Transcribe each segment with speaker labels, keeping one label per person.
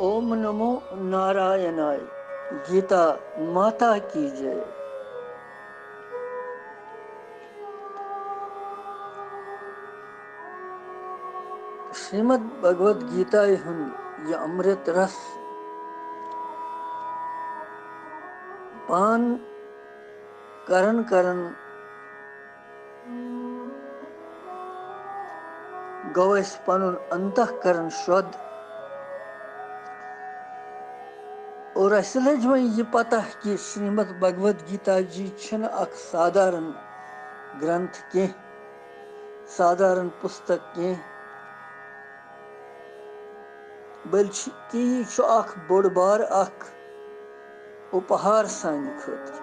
Speaker 1: ओम नमो नारायणाय। गीता माता की जय। श्रीमद् भगवद गीता हुंद यह अमृत रस पान करन करन गवस पनुन अंतःकरण शुद्ध। और असलज में ये पता कि श्रीमद् भगवद गीता जी छन अख साधारण ग्रंथ के साधारण पुस्तक के बल्कि यह अख बोड़ बार अख उपहार सानि खतर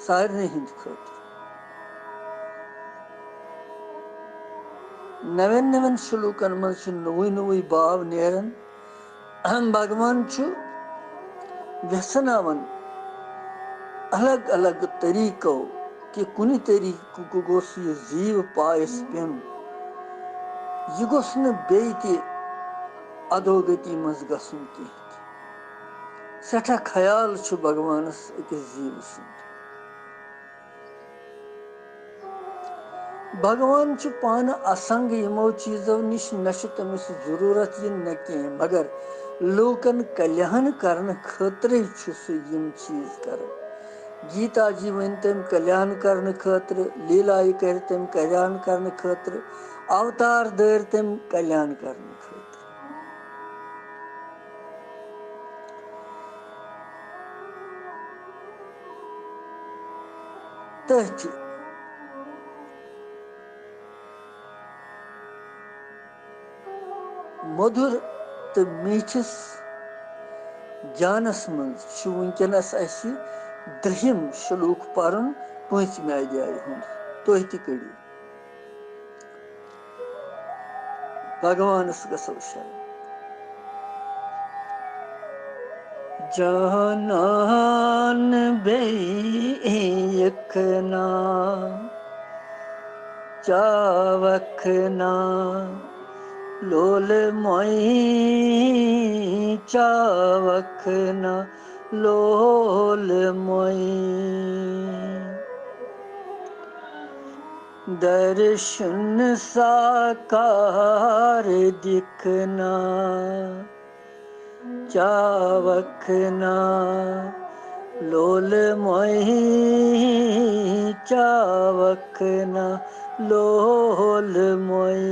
Speaker 1: सारने हिंद खतर। नवेन नवेन श्लोकन मज नवुई नवुई भाव नेरन। भगवान व्यसनावन अलग अलग तरीकों कि कुनि तरीकों गोस यह जीव पायस पेन यह गोस न बेति अधोगति मज गसुन कह। सठा ख्याल भगवानस अकिस जीव सुंद। भगवान पान असंग यमो चीजों निश न तमिस जरूरत यह न कह मगर लोकन कल्याण करने खतरे यम चीज कर। गीता जी वन तम कल्याण करने खतर, लीलाई कर तम कल्याण करने खतर, अवतार दर तम कल्याण करने खतर। तथ मधुर तो मीठिस ज्ञानस मज वनकनस द्रहिम श्लोक पर्न 5वें अध्याय हुंद। तुह तह कड़ियो भगवानस गसो शरण। जानान बेयखना चावखना लोल मोई चावखना लोल मोई। दर्शन साकार दिखना चावखना लोल मोही चावखना लोल मोई।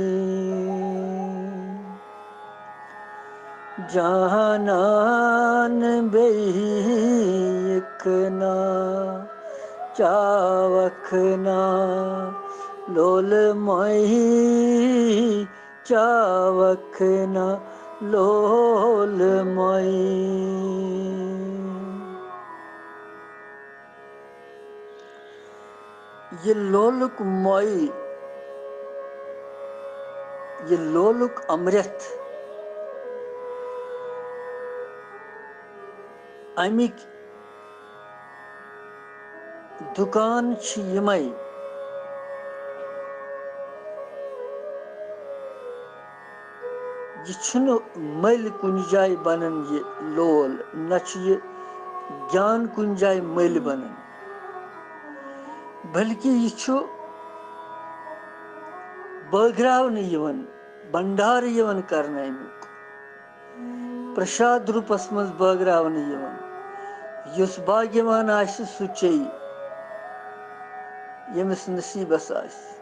Speaker 1: जानान बेयखना चावखना लोल मोही चावखना लोल मोई। ये लोलुक मोई ये लोलुक अमृत अमिक दुकान यमई यह मल कुन जाय बनन ये लोल न ये ज्ञान कुन जाय मल बनन बल्कि यह बग्रावन भंडार करने अमुक प्रसाद रूपस मज बग्रावन युस भाग्यवान आसि सु चेयि यमिस नसीबस आसि।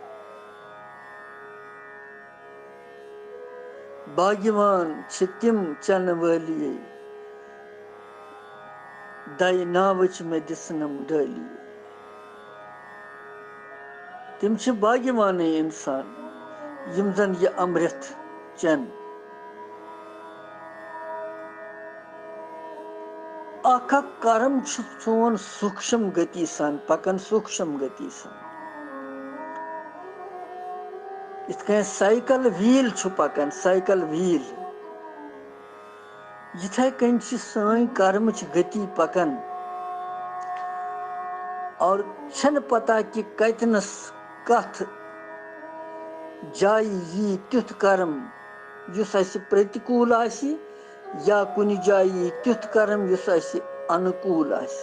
Speaker 1: भाग्यवान तिम चन वाली दय नावच में दिसनम डाली। तिम भाग्यवान इंसान यम जन ये अमृत चन। अख कर्म सोन सूक्ष्म गति सन पकन सूक्ष्म गति सन इतकन साइकिल व्हील पकन साइकिल व्हील इथे कन सन कर्म गति पकन और छन पता कि कतनस कथ जाय यी त्युथ कर्म युस प्रतिकूल आसि या कुनि जायि त्युथ कर्म युस अस अनुकूल आस।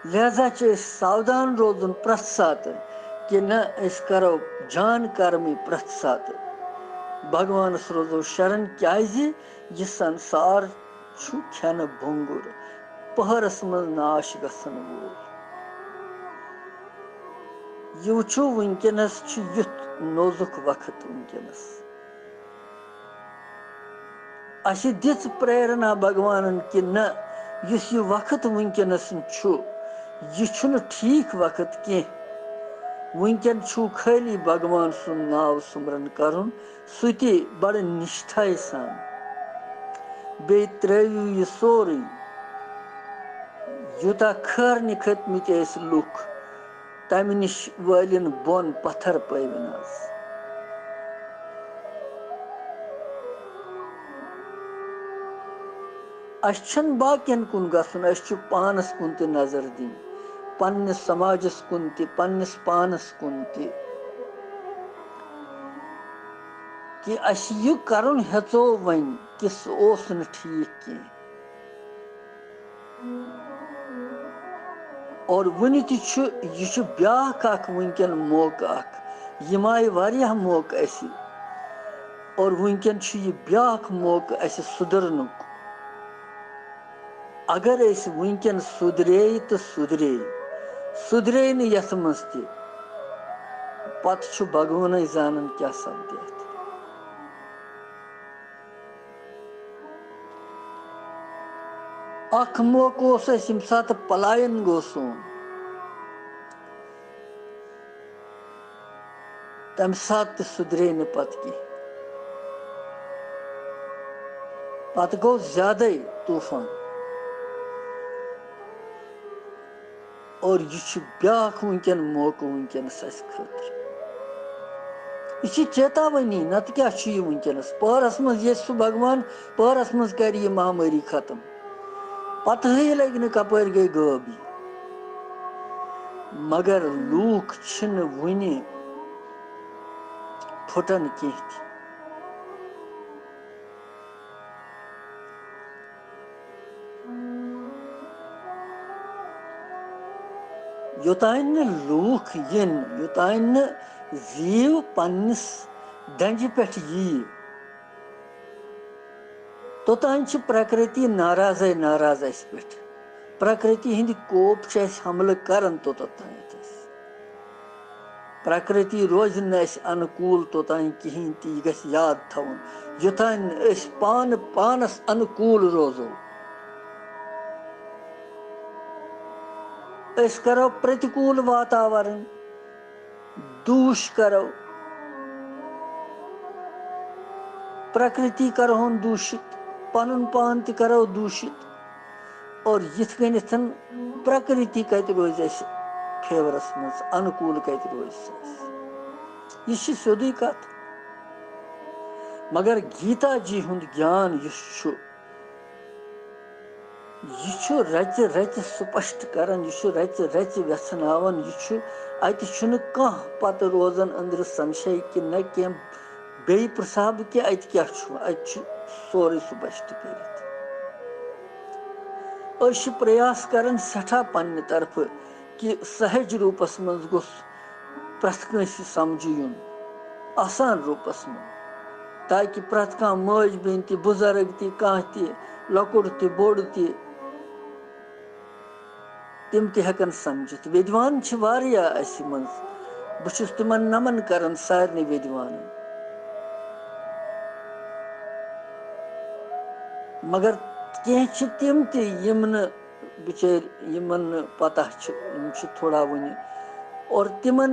Speaker 1: लिहाजा सावधान रोजन प्रथ सात कि न करो जान कर्म प्रथ सात भगवान रोजो शरण क्या यह संसार खेन भोंगुर पहरस मज नाश गसन वोल। यह वो वनकस युथ नोजुक वक्त वनकस अस दिच प्रेरणा भगवान कि न इस यह वक्त वनकस यह ठीक वक्त कह वनकन खाली भगवान सुन नाव सुमरन करुन सह बड़ निष्ठाई सान बे त्रयु यह सोरे यूता खरन खतमत लुख तम निश वालिन बोन पत्थर पवन आज। अन बाकियन कुन गसन पानस कुन त नजर दिन पन्निस समाजस कुन त पन्निस पानस कुन त कि अस यह करुन हेचो वन कि सह न ठीक कह और वन तह ब्या वनकन मौका यम आय वारियाह मौका अस और वनकन यह ब्या मौका अस सुधरनुक अगर अस वनकन सुधरे तो सुधरे सुधरे न यथ मज त पत भगवान जानन क्या सपद। अख मौका यम सात पलायन गो सोन तम सात सुधरे न पत कह पत गो ज्यादा तूफान और यह ब्या वनकन मौका वनकस खतर यह चेतावनी नत क्या वनकस पहरस मज सह भगवान पहरस मज कर यह महामारी खत्म पत ही लग न कपर गई गाबी मगर लूख वन फुटन कह योतान न लूख इन योतान न जीव पन्निस दंज पे तोतान प्रकृति नाराज नाराज अस पे प्रकृति हिंद कोप हमल कर तोतान प्रकृति रोज न अनुकूल तोतान कहें यह गस याद थवन योतान पान पानस अनुकूल रोजो करो प्रतिकूल वातावरण दूष करो प्रकृति करो दूषित पन पान त करो दूषित और यथ गणित प्रकृति कत रोज फेवरस मज अनुकूल कत रोज यह सोदी कत मगर गीता जी हुंद ज्ञान यह रच रच स्पष्ट करान यह रच रच व्यथनावन यह अत कह पत रोजान अंदर संशय कि न कह बे प्रसाब कि अत क्या सोरे स्पष्ट कर प्रयास करान सठा पन्ने तरफ कि सहज रूपस मज गोस प्रथ कंस समझ युन आसान रूपस मज ताकि प्रथ कह मज बेन त बुजुर्ग त कह त लकुड़ त बोड़ तिम तन समझित विद्वान मज बहुत तिमन नमन करान सारे विद्वान मगर कह तिम तिम बिचार पता थोड़ा वन और तिमन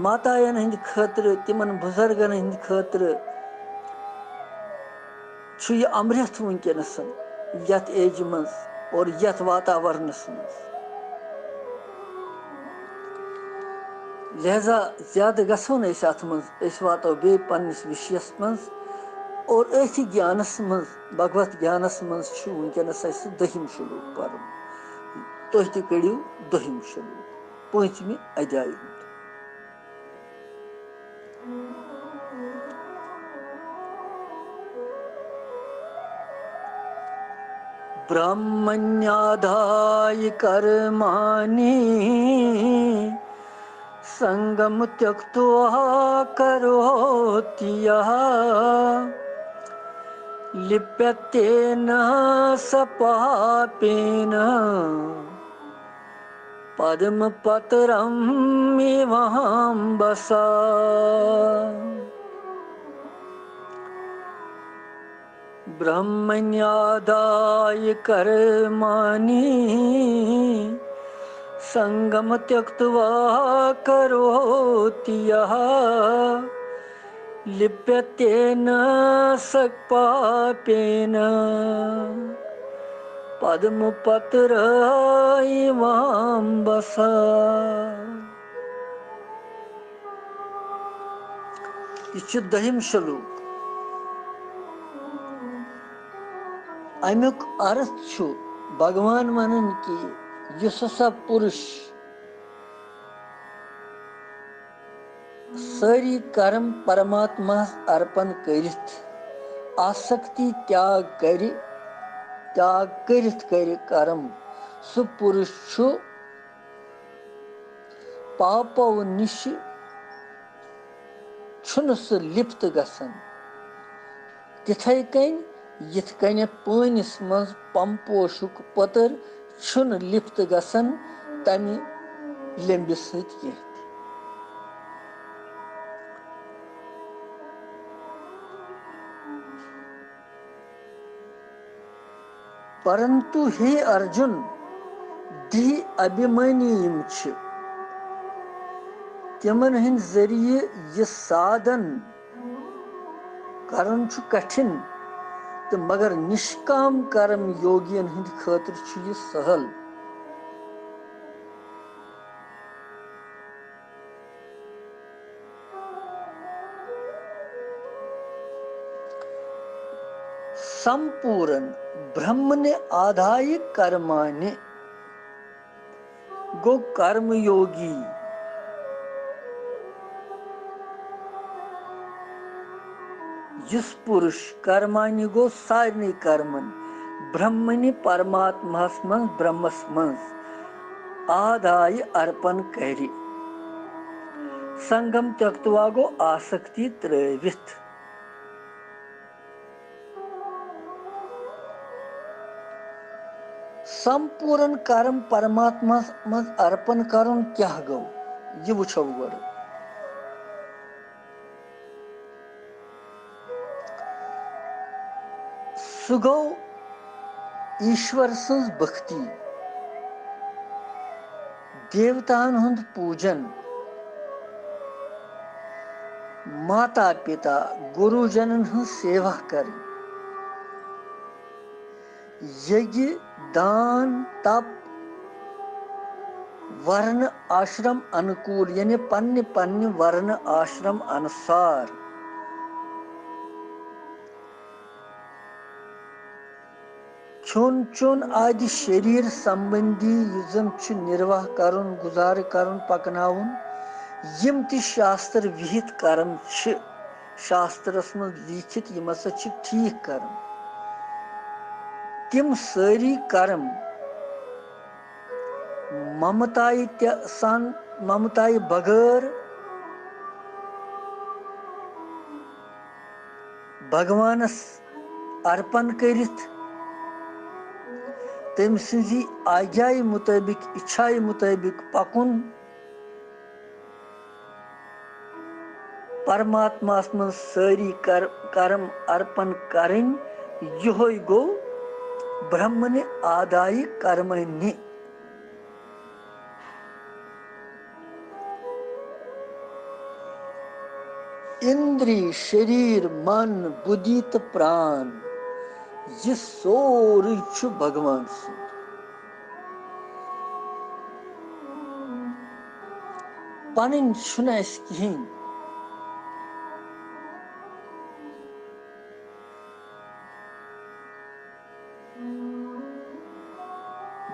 Speaker 1: मातायन हंद खतर तिमन बुजुर्गन हंद खतर यह अमृत वनकस यथ एज मज और यथ वातावरणस मज लिहाजा ज्यादा गो न अत मज वातो बे पन्निस विषयस मज और अथ ज्ञानस मज भगवत ज्ञानस मज वनकस दहिम शुलूक पर तुह त कड़ियो दहिम शुलूक 5वें अध्याय ब्रह्मण्याधाय कर्माणि संगम त्यक्त्वा करोति यः लिप्यतेन स पापेन पद्मपत्रमिवाम्बसा। ब्रह्मण्यादाय कर्माणि संगम त्यक्त्वा करोति यः लिप्यतेन स पापेन पद्मपत्रमिवाम्बसा। यह दहिम श्लोक। अमुक अर्थ छु भगवान वनन कि युस हसा पुरुष सारी कर्म परमात्मा अर्पण करित आसक्ति त्याग करित कर कर्म सु पुरुष छु पापो निश छुन सु लिप्त गसन। तिथै कन यथ कन पानिस मज पंपोशुक पतर छुन लिप्त गसन तमि लेम्बिस सत कह। परंतु हे अर्जुन दी अभिमानी यम छ तिमन हंद जरिए यह साधन करन छु कठिन तो मगर निष्काम कर्म योगियन हंद खातिर छु यह सहल। संपूर्ण ब्रह्म ने आधाय कर्माणि गो कर्म योगी जिस पुरुष कर्माणि गो सारे कर्मन ब्रह्मनि परमात्मास मन ब्रह्मस मन आधाय अर्पण करि संगम त्यक्त्वा गो आसक्ति त्रवित। संपूर्ण कर्म परमात्मा मज अर्पण करन क्या गो यह वुछो गो। सु गो ईश्वर सन्स भक्ति देवतान हुंद पूजन माता पिता गुरुजनन हुंद सेवा कर यज्ञ दान तप वर्ण आश्रम अनुकूल यानी पन्ने पन्ने वर्ण आश्रम अनुसार चुन चुन आदि शरीर संबंधी युजन छु निर्वाह करन गुजार करन पकनाउन यम ति शास्त्र विहित कर्म छ शास्त्रस में लिखित यम हसा छ ठीक कर्म तिम सारी कर्म ममताई बगैर भगवानस अर्पण करित तम सजी आज्ञाई मुताबिक इच्छाई मुताबिक पकुन परमात्मा मन सारी कर्म अर्पण करें यह गो ब्रह्म ने आदाय कर्मणि। इंद्री शरीर मन बुद्धि तो प्राण यह सोरी छु भगवान सुंद। पन छुन अस कहीं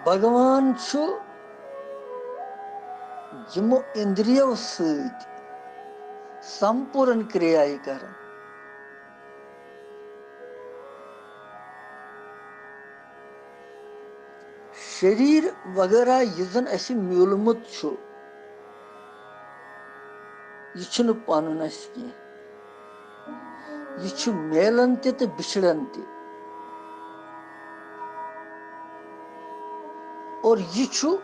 Speaker 1: भगवान छु यमो इंद्रियों सत संपूर्ण क्रिया कर शरीर वगैरह यह जन अस मिलमुत यह पन कह यह मेलन तो बिछड़न त और यह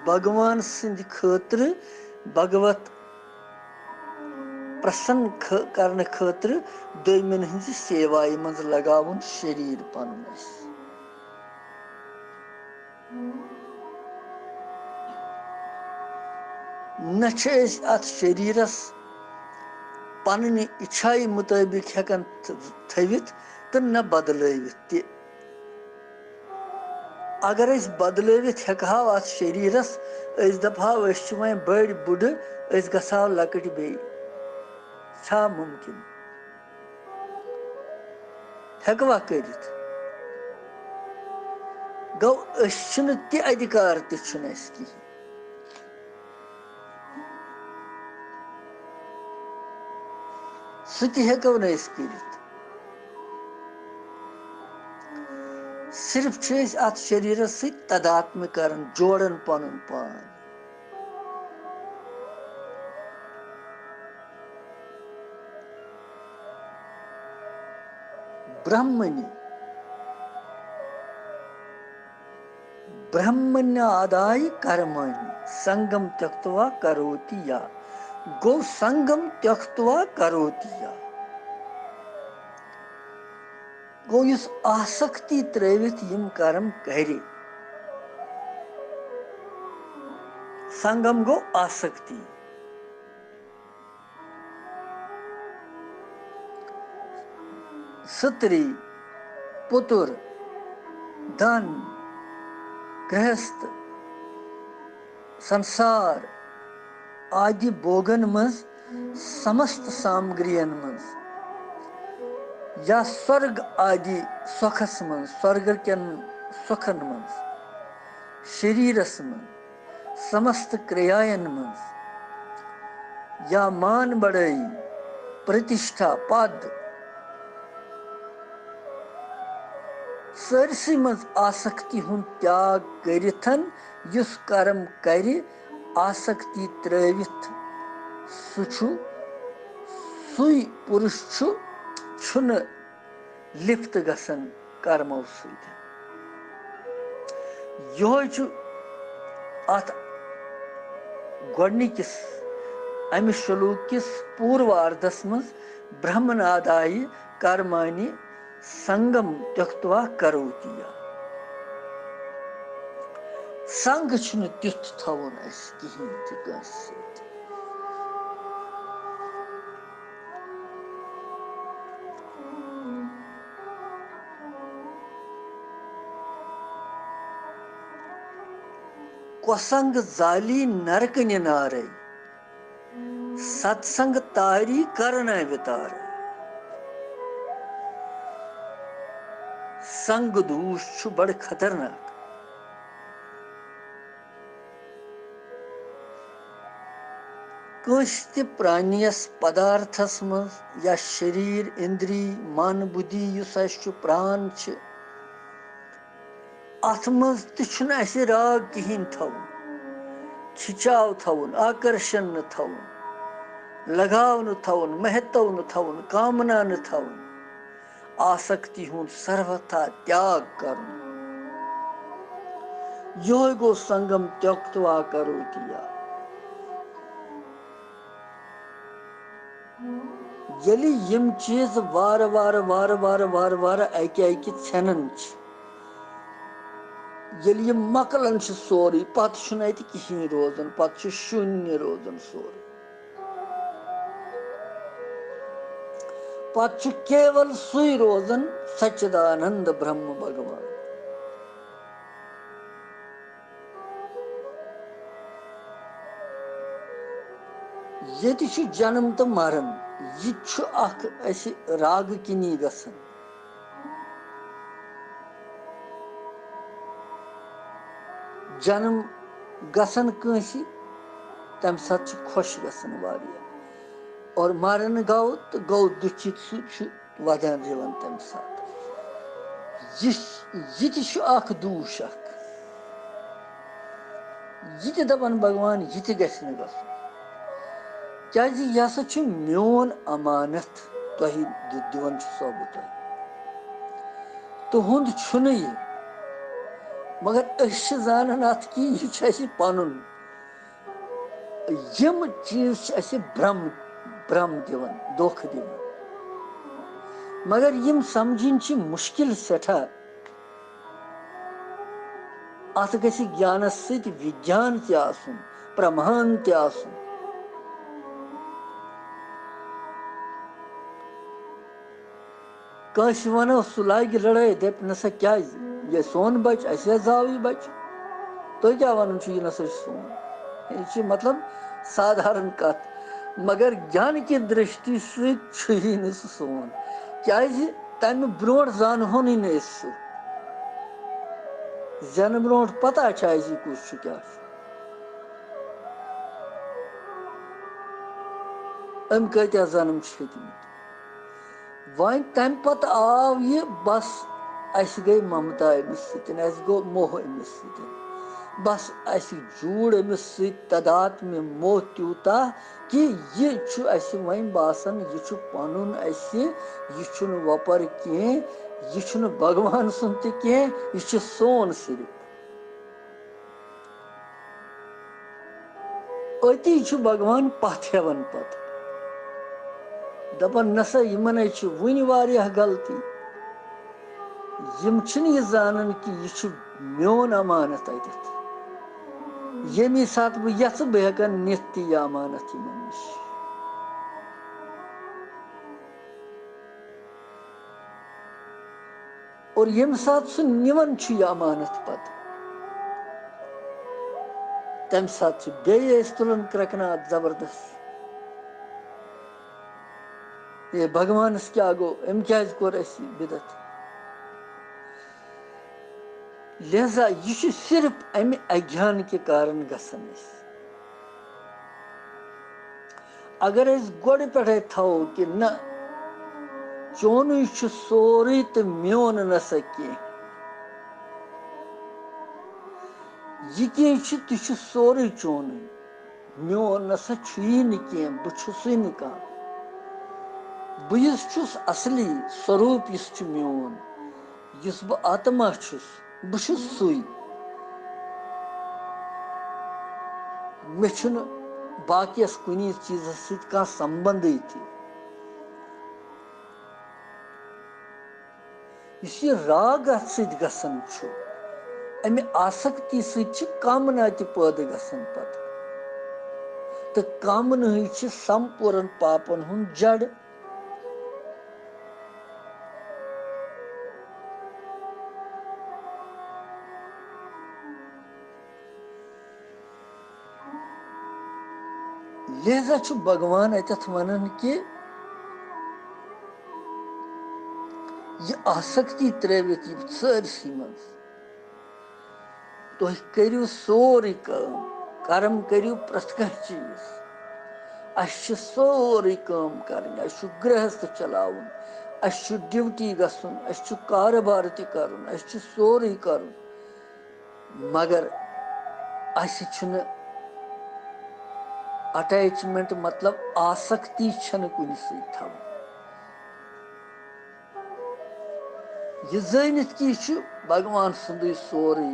Speaker 1: भगवान सिंध खतर भगवत प्रसन्न करने खतर दोमन हज सेवाई मज लगावन शरीर पन न अत शरीरस पन्न इच्छाई मुताबिक हेकन थवित तो न बदलवित त अगर अस बदलवित हेकहा अत शरीरस दपहा वो बड़ बुढ़ गो लकट बे छा मुमकिन हेकवा कर गो तह अधिकार तह कहें सह हेको न कर सिर्फ अत शरीर तदात्म कर जोड़न पन पान ब्रह्मण्यादाय कर्माणि संगम त्यक्त्वा करोति या गो संगम त्यक्त्वा करोति या गो इस आसक्ति त्रवित यम कर्म करे संगम गो आसक्ति स्त्री पुत्र धन गृहस्थ संसार आदि भोगन मज समस्त सामग्रियन मज या स्वर्ग आदि सुखस मज स्वर्ग कन सुखन मज शरीरस मज समस्त क्रियायन मज या मान बढ़ई प्रतिष्ठा पद सरसी मज आसक्ति हुन त्याग करिथन युस कर्म करि आसक्ति त्रवित सुई पुरुष छुन लिप्त गसन कर्मो सत यह अत गोडनिकिस अमि श्लोक किस पूर्वार्धस मज ब्रह्मनादाय कर्माणि संगम त्यक्त्वा करोति या संग छुन तिथ थवन अस कहीं कस कोसंग जाली नरक निनारे सत्संग तारी करना वितार संग दूष बड़ खतरनाक कस प्राणियस पदार्थस मज या शरीर इंद्री मन बुद्धि युस प्राण अत मज तुन राग कहीं थवन खिचाव थवन आकर्षण न थवन लगाव न थवन महत्व न थवन कामना न थवन आसक्ति हुन सर्वथा त्याग कर यह गो संगम त्यक्त्वा करोति या यलि यम चीज वार वार वार वार वार वार अकि छनन यलि मकलन सोरी पत कहीं रोजन पत शून्य रोजन सोरी पत केवल सुई रोजन सच्चिदानंद ब्रह्म भगवान ये जन्म तो मरन यह राग किनी गसन जन्म गसन कंसी तम सात खुश गसन वारिया और मरन गो तो गो दुखित सह वदन दिवन तम सात यह दूष यह ति दपन भगवान यह ति गछ न गछुन क्याजि यह हसा छु म्योन अमानत तुहि दिवन छुसो बह तुहि तुहुंद छुन यह मगर अस छ जानन अत कि यह छु अस पनुन यम चीज छ अस भ्रम दिवन धोख दिवन मगर यम समझिन छ मुश्किल सेठा अत गछ ज्ञान सहित विज्ञान ते आसुन प्रमाण ते आसुन कस वनो सह लाग लड़ाई दप नसा क्या ये सोन बच अस जाव यह बच तुम क्या वन यह नसा सोन यह मतलब साधारण कत मगर ज्ञान की दृष्टि सह सोन क्या तम ब्रो जानहो न सह जन ब्रो पता कुछ क्या अम कत्या जन्म हेतमत वन तम पत आव यह बस अस गई ममता अमिस सतन गो मोह अमिस सतन बस अस जूड़ अमिस सदात में मोह त्यूता कि यह अस वन बासान यह पनुन अस यह वपर कह यह भगवान सुन त कह यह सोन सिर्फ अति भगवान पथ हेवन पत दपन नसा यमन वन वारियाह गलती यम यह जानन कि यह म्योन अमानत अत यमी सात बह यह बह हेकन नित यह अमानत यमन नश और यम सात सह निवन यह अमानत पत तम सात बे तुलन क्रकनाथ जबरदस्त ये भगवान क्या गो अम क्या कोर बिदत लिहाजा यह सिर्फ अमि अज्ञान के कारण गसन अगर गोड़ पे थो कि न चोन सोरे तो म्योन नसा कह यह कह तुह सोरे चोन म्योन नसा यह न कह बहुस न कह बहुस असली स्वरूप इस म्योन इस बह आत्मा बहुस सुई मे बाकियस कुन चीज सह संबंध इस राग अत सत गसन अमि आसक्ति सह कामना त पैदा गसन पत तो कामना संपूर्ण पापन हुंद जड़ लिहाजा भगवान अतथ वन कि यह आसक्ति त्रवित सारसी मज तुम करू सोरे कर्म करू प्रथ कह चीज अस सोरे कम कर गृहस्थ चलावन अस ड्यूटी गसन अस कारोबार त कर अस सोरे कर मगर अस अटैचमेंट मतलब आसक्ति कुन सह यह जानित कि यह भगवान सुंद सोरे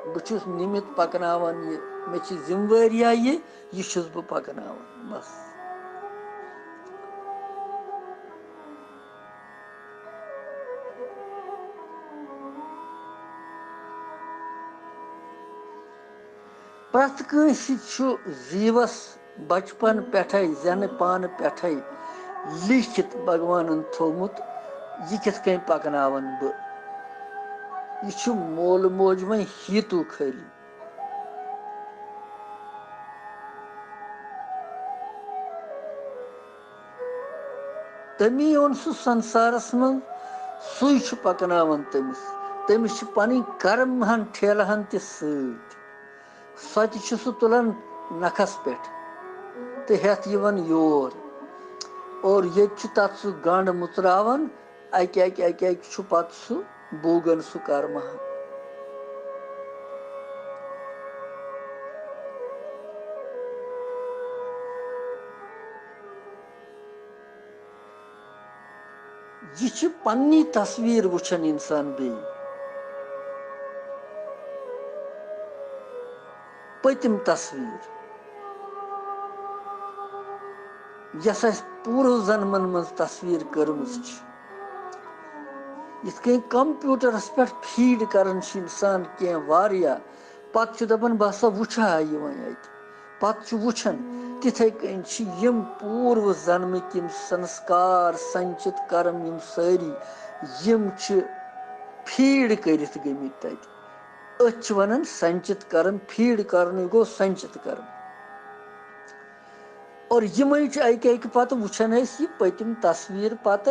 Speaker 1: बहुस निमित पकनावन यह मे जिम्मेवारिया यह बह पकनावन बस प्रथ जीवस बचपन पे जन पान पे लिखित भगवान थोमुत यह कित कन पकनावन बह यह मोल मोज वो हीतु खाली तमी ओन सह संसारस मं सु पकनावन तमिस तमिस पन कर्म हन ठेलहन त सह तुलान नखस पे तो हेत यवन योर और ये तथ सह गंड मुचरावन अक अक अक अक पत सह बोगन सह कर्म यह पन्नी तस्वीर वुछन इंसान बे पतिम तस्वीर यस पूर्व जन्मन मज तस्वीर कर्मज इत कहीं कंप्यूटरस पे फीड करान इंसान कह वारिया पत दपान बह सा वुछा यह अत पत वुछन तिथे कन यम पूर्व जन्मिक यम संस्कार संचित कर्म यम सारी यम फीड करित गमित तत वन संचित कर्म फीड कर गो संचित कर्म और यम अक पत वुछन यह पतिम तस्वीर पत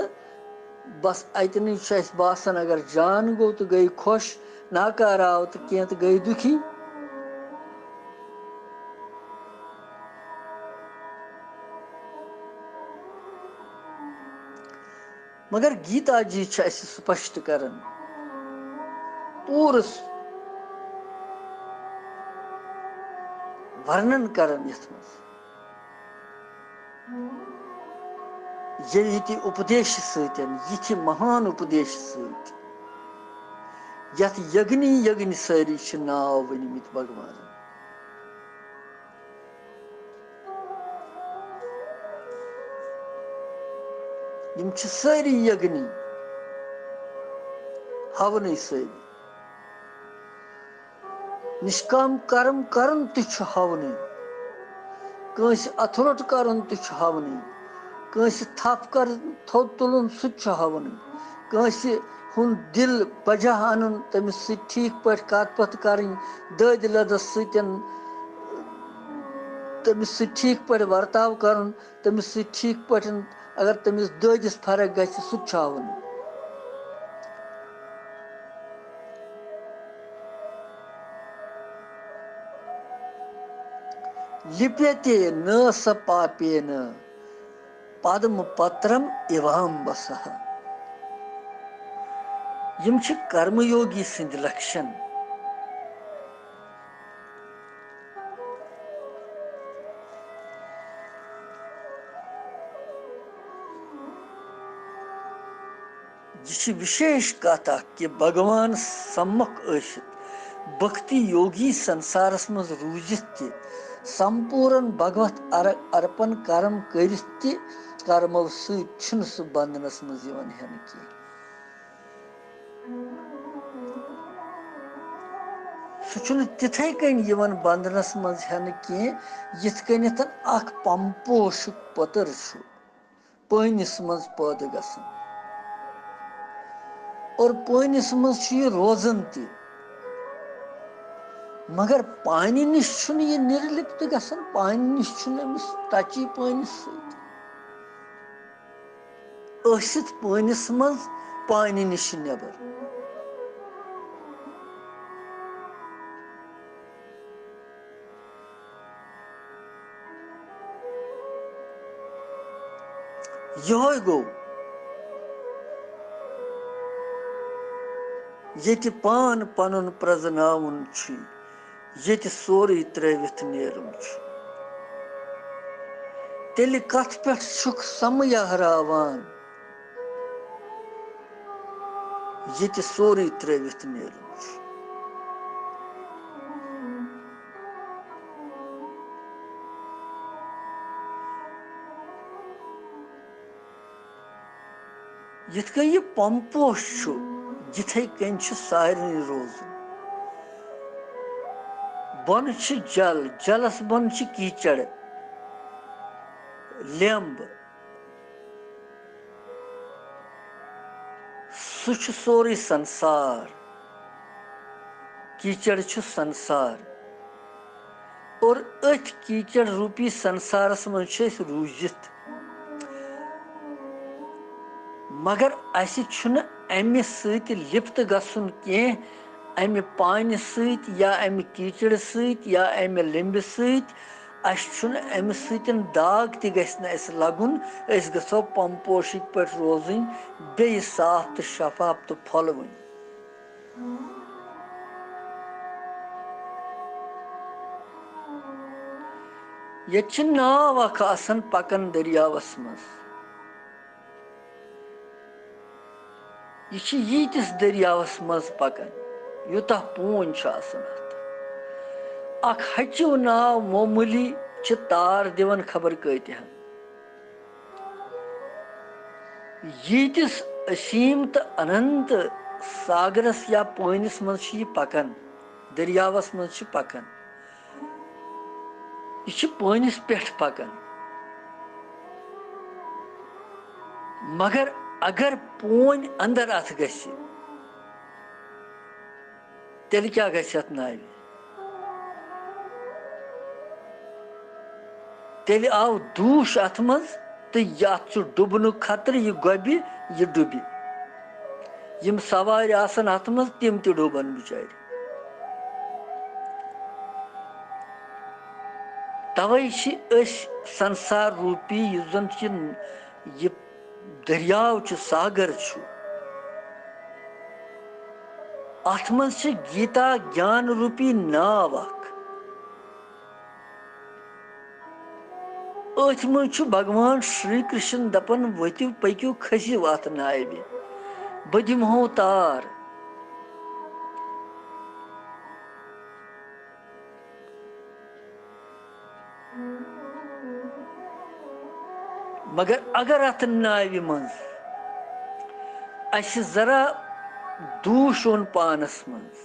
Speaker 1: बस अतन बासान अगर जान गो तो गई खुश नाकार आव तो कह तो गई दुखी मगर गीता जी स्पष्ट करन पूरा वर्णन करन यथ ये उपदेश सतन ये महान उपदेश सत यथ यग्नि यग्नि सारी नाव वनमित भगवान यम सारी यग्नि हवन सारी निष्काम कर्म करन तह हवन कंस अथरोट करन तह हवन कंस थप कर थोद तुलन सह हवन कंस हुन दिल बजा अन तमिस ठीक पे कत पत कर दद लदस तमिस ठीक पे वर्ताव कर तमिस ठीक पे अगर तमिस ददिस फर्क ग सह हवन लिप्यते न स पापेन पद्म पत्रम इवाम्बस यम कर्मयोगी सिंध लक्षण यह विशेष कथ कि भगवान सम्मुख भक्ति योगी संसारस मज रूजित संपूर्ण भगवत अर्पण कर्म कर कर्मो सह बंधनस मज हेन कह सह तिथे कन बंधनस मज हेन कह यथ कनिथ अख पंपोश पतर पानिस मज पैद गसन और पानिस मज रोजन त मगर पानी निश यह निर्लिप्त गसन पानी निश अमिस टची पानिस सत पानिस मज पानी निश नबर यह गो ये पान पनुन प्रजनावन ये सोरे त्रविथ नेरुन तेल कथ पे समय हरावान ये सोरे त्रविथ नेरुन यथ कन यह पंपोश जिथे कन सारे रोजन बन जल जलस बन कीचड़ लेम्ब सह सोरे संसार कीचड़ संसार और अथ कीचड़ रूपी संसारस मज रूजित मगर अमे सत लिप्त गसन कह अमे पानी सत या अमे कीचड़ सत या अमे लिंब सत अमे सतन दाग त गस लगुन गो पंपोशिक पे रोजन बे साफ तो शफाफ तो फलवन ये नाव अख आसन पकन दरियावस मज यह यीतिस दरियावस मज पकान यूता पून अख हचु नाव मोमूली तार दिवन खबर कतिहन यीतिस असीम तो अनंत सागरस या पानिस मज पकान दरियावस मज पकान यह पानिस पे पकान मगर अगर पोन अंदर अत गसी तेल क्या गसी अत नावि तेल आव दूश अत मज तो यह डुबन खतर यह गोबि यह डुबि यम सवार आसन अत मज तिम ते डुबन बिचार तवै संसार रूपी यह जन यह दरियाव सागर अत मज गीता ज्ञान रूपी नाव अथ मज भगवान श्री कृष्ण दपन वतिव पकु खसिव अत नावि बह दिमहो तार मगर अगर अत नावि मज जरा दूश ओन पानस मज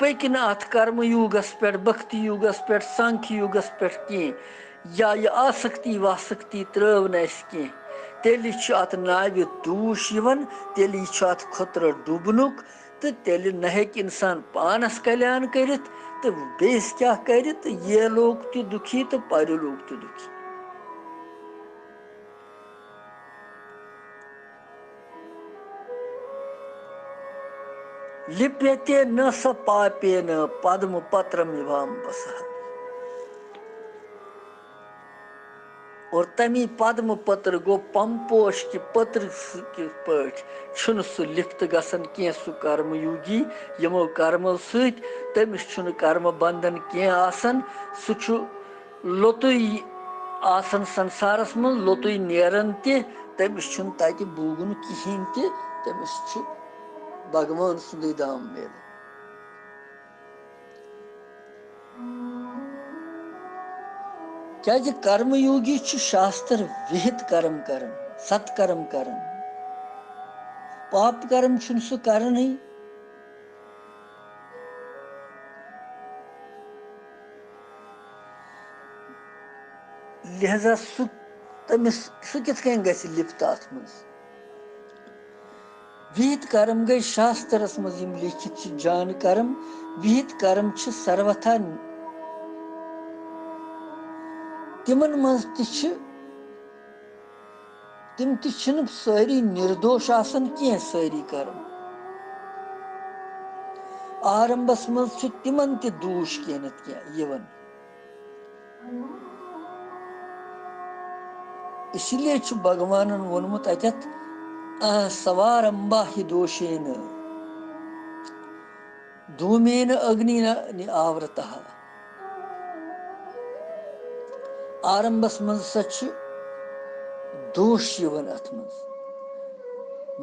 Speaker 1: पक न अत कर्म युगस पे भक्ति युगस पे सांख्य युगस पे कह या यह आसक्ति वासक्ति त्रव न कह तेल अत नावि दूश तेल अत खुतर डुबनुक तो तेल न इंसान पानस कल्याण कर तो बेस क्या कर ये लोग तो दुखी तो परलोक तो दुखी लिप्यते न स पापेन पद्म पत्रमिवाम्बस और तमी पद्म पत्र गो पम्पोश कि पत्र के पठ सह लिप्त गसन कह सह कर्म योगी यमो कर्मो समिस कर्म बंधन कह आसन सह लोतुय आसन संसारस मज लोतुय नेरन तमिस तत बूगुन कहें तमिस भगवान सुंदे धाम मिल क्या कर्म योगी शास्त्र विहित कर्म करन सत्कर्म करन पाप कर्म सह करन लिहाजा तमिस कित कन गि लिप्त अत मज विहित कर्म गई शास्त्रस मज लिखित जान कर्म विहित कर्म सर्वथा तिमन मज तिम सारी निर्दोष आसन कह सारी कर्म आरंभस मज तिमन त दूष कह इसलिए भगवान वोनमुत अतत सवारंभा हि दोषेन धूमेन अग्नि आवृत आरंभस मज दोष अत मज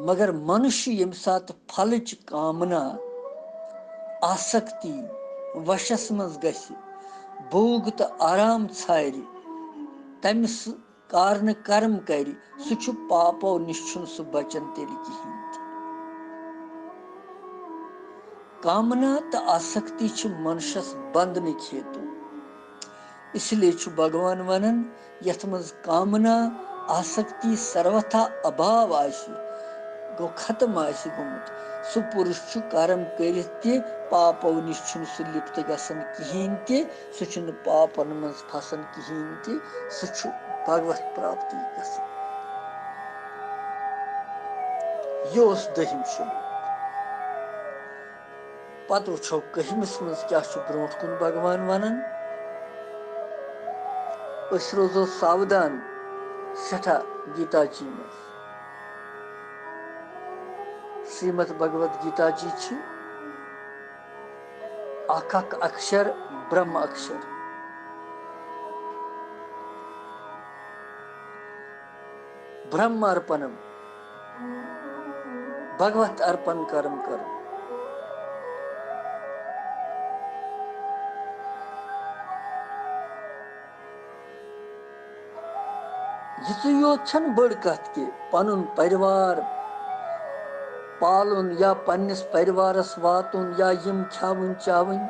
Speaker 1: मगर मनुष्य यम सात फलच कामना आसक्ति वशस मज गसि भोग तो आराम छारि तमिस कारण कर्म कर सह पापो निश सह बचन तेल कहें कामना तो आसक्ति मनुष्यस बंधन हेतु इसलिए भगवान वनान यथ मज कामना आसक्ति सर्वथा अभाव गो खत्म गोमुत सह पुरुष कर्म कर पापो निश सह लिप्त गसन कहें सह पापन मज फसन कहें सह भगवत प्राप्ति गसन यह दहिम श्लोक पत वो कहमिस मज क्या ब्रोट कुन भगवान वनान रोजो सावधान सठा गीता जी मज श्रीमद भगवत गीता जी अख अक्षर ब्रह्म अक्षर ब्रह्मार्पणम भगवत अर्पण कर्म करो। यीशु योत छन बड़ कथ कि पनुन परिवार पालुन या पन्निस परिवारस वातुन या यम खावन चावन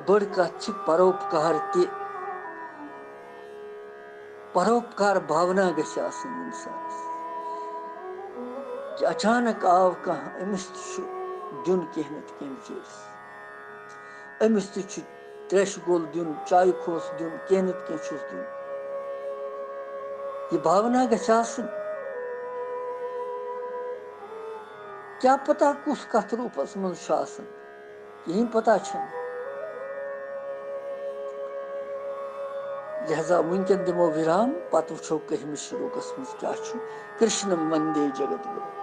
Speaker 1: बड़ कथ छ परोपकार ते। परोपकार भावना गछ आसनी इंसानस कि अचानक आव कह अमिस दिन कह न कह चीज अमिस त्रेश गोल दिन चाय खोस दिन कह न कह दिन ये भावना गछ आसनी। क्या पता कुछ कथ रूपस मज कहीं पता छन। लिहाजा वुनकन दिमो विराम पत वुछो 11 श्लोकस मज क्या कृष्ण वंदे जगत गुरु।